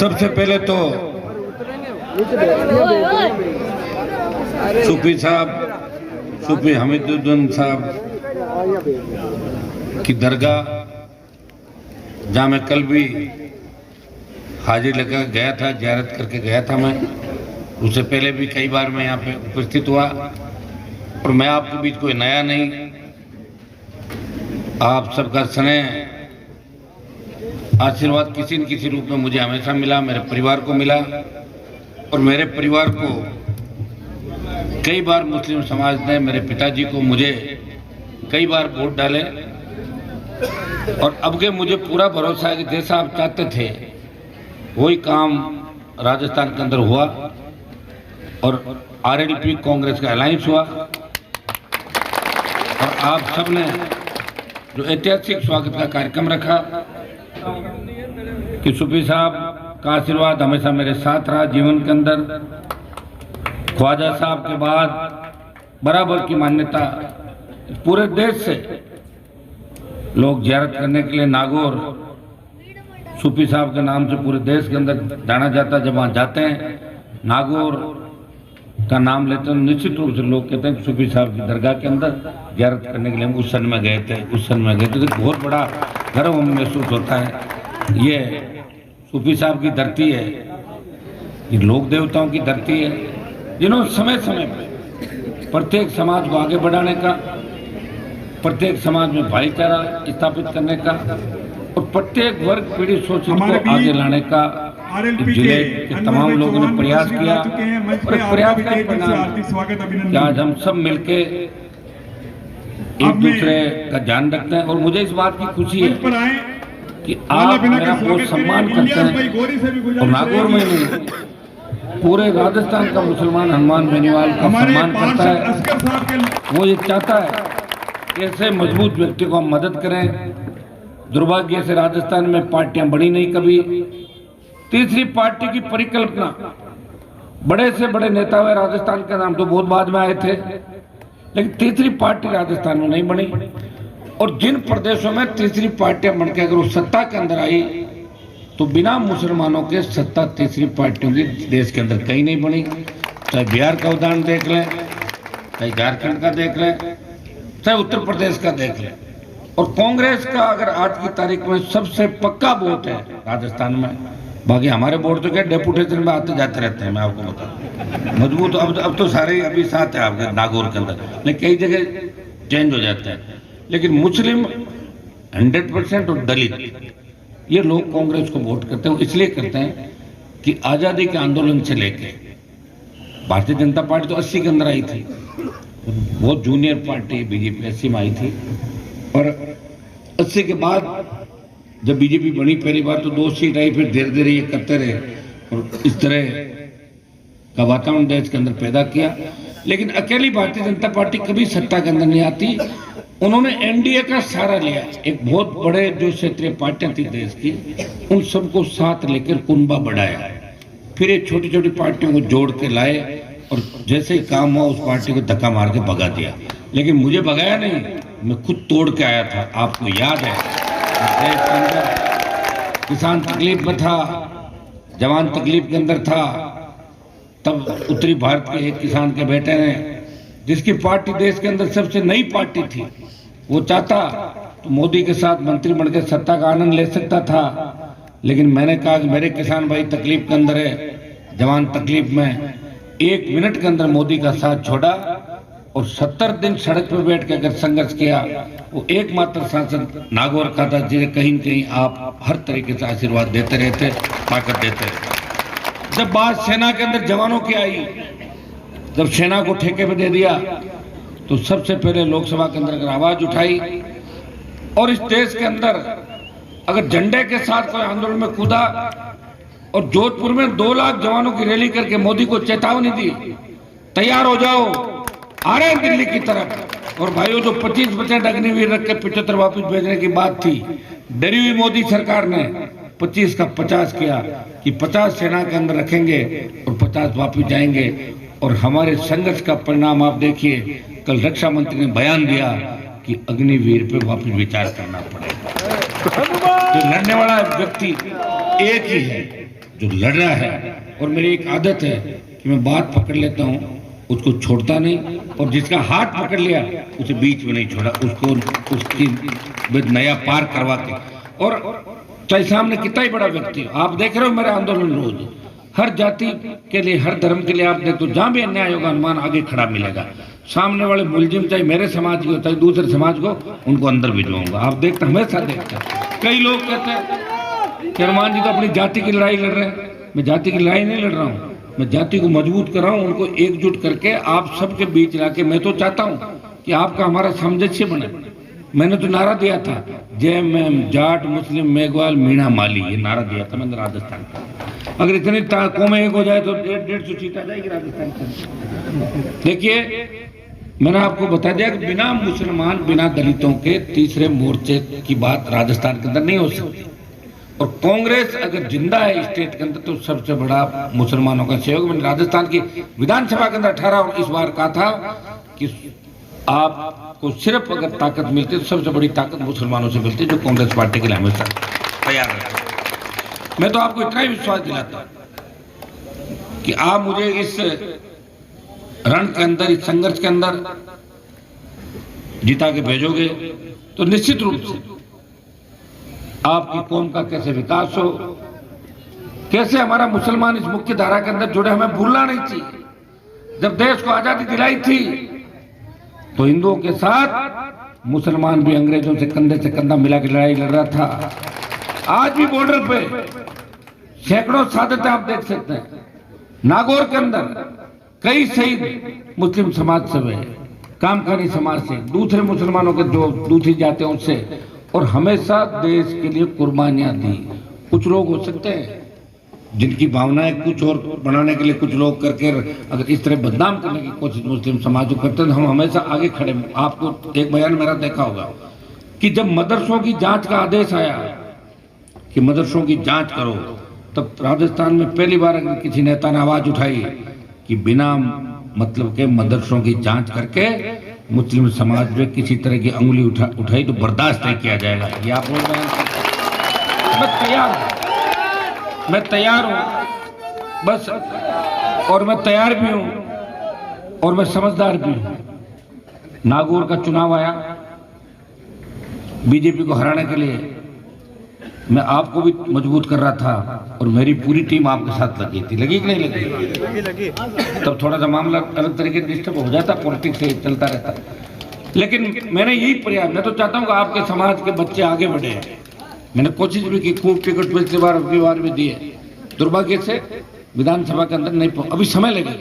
सबसे पहले तो सूफी साहब, सूफी हमीदुद्दीन साहब की दरगाह, जहाँ मैं कल भी हाजिर लेकर गया था, ज़ियारत करके गया था मैं। उससे पहले भी कई बार मैं यहाँ पे उपस्थित हुआ। और मैं आपके बीच कोई नया नहीं, आप सबका स्नेह आशीर्वाद किसी न किसी रूप में मुझे हमेशा मिला, मेरे परिवार को मिला। और मेरे परिवार को कई बार मुस्लिम समाज ने, मेरे पिताजी को, मुझे कई बार वोट डाले। और अब के मुझे पूरा भरोसा है कि जैसा आप चाहते थे वही काम राजस्थान के अंदर हुआ और आरएलपी कांग्रेस का अलायंस हुआ। और आप सबने जो ऐतिहासिक स्वागत का कार्यक्रम रखा कि सूफी साहब का आशीर्वाद हमेशा मेरे साथ रहा जीवन के अंदर। ख्वाजा साहब के बाद बराबर की मान्यता पूरे देश से लोग ज़ियारत करने के लिए नागौर सूफी साहब के नाम से पूरे देश के अंदर जाना जाता है। जब वहाँ जाते हैं, नागौर का नाम लेते हैं, निश्चित रूप से लोग कहते हैं कि सूफी साहब की दरगाह के अंदर ज़ियारत करने के लिए हम उस सन में गए थे, उस सन में गए थे। तो बहुत बड़ा गर्व हमें महसूस होता है। ये सूफी साहब की धरती है, ये लोक देवताओं की धरती है, जिन्होंने समय समय पर प्रत्येक समाज को आगे बढ़ाने का, प्रत्येक समाज में भाईचारा स्थापित करने का और प्रत्येक वर्ग पीड़ित शोषित को आगे लाने का जिले के तमाम लोगों ने प्रयास किया। और प्रयास का परिणाम कि आज हम सब मिलके एक दूसरे का ध्यान रखते हैं। और मुझे इस बात की खुशी है कि आप मेरा बहुत सम्मान करते हैं। और नागौर में नहीं, पूरे राजस्थान का मुसलमान हनुमान बेनीवाल का सम्मान करता है। वो ये चाहता है कि ऐसे मजबूत व्यक्ति को हम मदद करें। दुर्भाग्य से राजस्थान में पार्टियां बनी नहीं कभी। तीसरी पार्टी की परिकल्पना, बड़े से बड़े नेता हुए राजस्थान का नाम तो बहुत बाद में आए थे, लेकिन तीसरी पार्टी राजस्थान में नहीं बनी। और जिन प्रदेशों में तीसरी पार्टियां बनकर अगर वो सत्ता के अंदर आई तो बिना मुसलमानों के सत्ता तीसरी पार्टियों की देश के अंदर कहीं नहीं बनी। चाहे बिहार का उदाहरण देख लें, चाहे झारखंड का देख लें, चाहे उत्तर प्रदेश का देख लें। और कांग्रेस का अगर आज की तारीख में सबसे पक्का वोट है राजस्थान में। बाकी हमारे वोट तो क्या डेपुटेशन में आते जाते रहते हैं, मैं आपको बताऊं। मजबूत अब तो सारे अभी साथ है आपके नागौर के अंदर, लेकिन कई जगह चेंज हो जाते हैं। लेकिन मुस्लिम 100% और दलित, ये लोग कांग्रेस को वोट करते हैं। इसलिए करते हैं कि आज़ादी के आंदोलन से लेके भारतीय जनता पार्टी तो 80 के अंदर आई थी, बहुत जूनियर पार्टी बीजेपी 80 में आई थी। और 80 के बाद जब बीजेपी बनी पहली बार तो 2 सीट आई, फिर धीरे धीरे ये करते रहे और इस तरह का वातावरण देश के अंदर पैदा किया। लेकिन अकेली भारतीय जनता पार्टी कभी सत्ता के अंदर नहीं आती। उन्होंने एनडीए का सहारा लिया। एक बहुत बड़े जो क्षेत्रीय पार्टियां थी देश की, उन सबको साथ लेकर कुनबा बढ़ाया। फिर ये छोटी छोटी पार्टियों को जोड़ के लाए और जैसे ही काम हुआ उस पार्टी को धक्का मार के भगा दिया। लेकिन मुझे भगाया नहीं, मैं खुद तोड़ के आया था। आपको याद है देश के अंदर किसान तकलीफ में था, जवान तकलीफ के अंदर था, तब उत्तरी भारत के एक किसान के बेटे ने, जिसकी पार्टी देश के अंदर सबसे नई पार्टी थी, वो चाहता तो मोदी के साथ मंत्री बन के सत्ता का आनंद ले सकता था। लेकिन मैंने कहा कि मेरे किसान भाई तकलीफ के अंदर है, जवान तकलीफ में, 1 मिनट के अंदर मोदी का साथ छोड़ा और 70 दिन सड़क पर बैठ के अगर संघर्ष किया। वो एकमात्र सांसद नागौर का था जिसे कहीं न कहीं आप हर तरीके से आशीर्वाद देते रहते, ताकत देते रहते। जब बात सेना के अंदर जवानों की आई, जब सेना को ठेके पे दे दिया तो सबसे पहले लोकसभा के अंदर अगर आवाज उठाई और इस देश के अंदर अगर झंडे के साथ कोई आंदोलन में कूदा और जोधपुर में 2 लाख जवानों की रैली करके मोदी को चेतावनी दी, तैयार हो जाओ, आ रहे हैं दिल्ली की तरफ। और भाइयों, जो 25% अग्निवीर रख के 75 वापस भेजने की बात थी, डरी हुई मोदी सरकार ने 25 का 50 किया कि 50 सेना के अंदर रखेंगे और 50 वापस जाएंगे। और हमारे संघर्ष का परिणाम आप देखिए, कल रक्षा मंत्री ने बयान दिया कि अग्निवीर पे वापस विचार करना पड़ेगा। जो लड़ने वाला व्यक्ति एक ही है, जो लड़ रहा है, और मेरी एक आदत है कि मैं बात पकड़ लेता हूँ, उसको छोड़ता नहीं, और जिसका हाथ पकड़ लिया उसे बीच में नहीं छोड़ा, उसको उसकी नया पार करवा के। और चाहे सामने कितना ही बड़ा व्यक्ति, आप देख रहे हो मेरा आंदोलन रोज, हर जाति के लिए, हर धर्म के लिए आप देख तो जहां भी अन्याय होगा हनुमान आगे खड़ा मिलेगा। सामने वाले मुलजिम चाहे मेरे समाज के हो चाहे दूसरे समाज को, उनको अंदर भिजवाऊंगा। आप देखते, हमेशा देखते हैं। कई लोग कहते हैं कि हनुमान जी तो अपनी जाति की लड़ाई लड़ रहे हैं। मैं जाति की लड़ाई नहीं लड़ रहा हूँ, मैं जाति को मजबूत कर रहा हूँ, उनको एकजुट करके आप सबके बीच लाके। मैं तो चाहता हूँ कि आपका हमारा सामंजस्य बने। मैंने तो नारा दिया था, जय मैम जाट मुस्लिम मेघवाल मीणा माली, ये नारा दिया था मैंने राजस्थान का। अगर इतनी कौमें एक हो जाए तो 150 सीट आ जाएगी राजस्थान की। देखिए, मैंने आपको बता दिया कि बिना मुसलमान, बिना दलितों के तीसरे मोर्चे की बात राजस्थान के अंदर नहीं हो सकती। और कांग्रेस अगर जिंदा है स्टेट के अंदर तो सबसे बड़ा मुसलमानों का सहयोग। मैंने राजस्थान की विधानसभा के अंदर 18 और इस बार कहा था कि आपको सिर्फ अगर ताकत मिलती तो सबसे बड़ी ताकत मुसलमानों से मिलती, जो कांग्रेस पार्टी के लिए हमेशा तैयार है। मैं तो आपको इतना ही विश्वास दिलाता कि आप मुझे इस रण के अंदर, इस संघर्ष के अंदर जिता के भेजोगे तो निश्चित रूप से आपकी कौम का कैसे विकास हो, कैसे हमारा मुसलमान इस मुख्य धारा के अंदर जुड़े, हमें भूलना नहीं चाहिए। जब देश को आजादी दिलाई थी तो हिंदुओं के साथ मुसलमान भी अंग्रेजों से कंधा मिला के लड़ाई लड़ रहा था। आज भी बॉर्डर पे सैकड़ों शहादतें आप देख सकते हैं। नागौर के अंदर कई शहीद मुस्लिम समाज से हुए, कामकानी समाज से, दूसरे मुसलमानों के जो दूसरी जातियों से, और हमेशा देश के लिए कुर्बानियां दी। कुछ लोग हो सकते हैं जिनकी भावनाएं कुछ और बनाने के लिए कुछ लोग करके अगर इस तरह बदनाम करने की कोशिश मुस्लिम समाज को करते हैं तो हम हमेशा आगे खड़े। आपको एक बयान मेरा देखा होगा कि जब मदरसों की जांच का आदेश आया कि मदरसों की जांच करो, तब राजस्थान में पहली बार अगर किसी नेता ने आवाज उठाई कि बिना मतलब के मदरसों की जांच करके मुस्लिम समाज में किसी तरह की अंगुली उठाई तो बर्दाश्त नहीं किया जाएगा। ये आप लोग मैं तैयार हूं बस, और मैं तैयार भी हूं और मैं समझदार भी हूं। नागौर का चुनाव आया, बीजेपी को हराने के लिए मैं आपको भी मजबूत कर रहा था और मेरी पूरी टीम आपके साथ लगी थी। लगी कि नहीं लगी? तब थोड़ा सा मामला अलग तरीके से डिस्टर्ब हो जाता, पॉलिटिक्स से चलता रहता, लेकिन मैंने यही प्रयास, मैं तो चाहता हूँ कि आपके समाज के बच्चे आगे बढ़े। मैंने कोशिश भी की, खूब टिकट पिछली बार भी दिए, दुर्भाग्य से विधानसभा के अंदर नहीं, अभी समय लगेगा।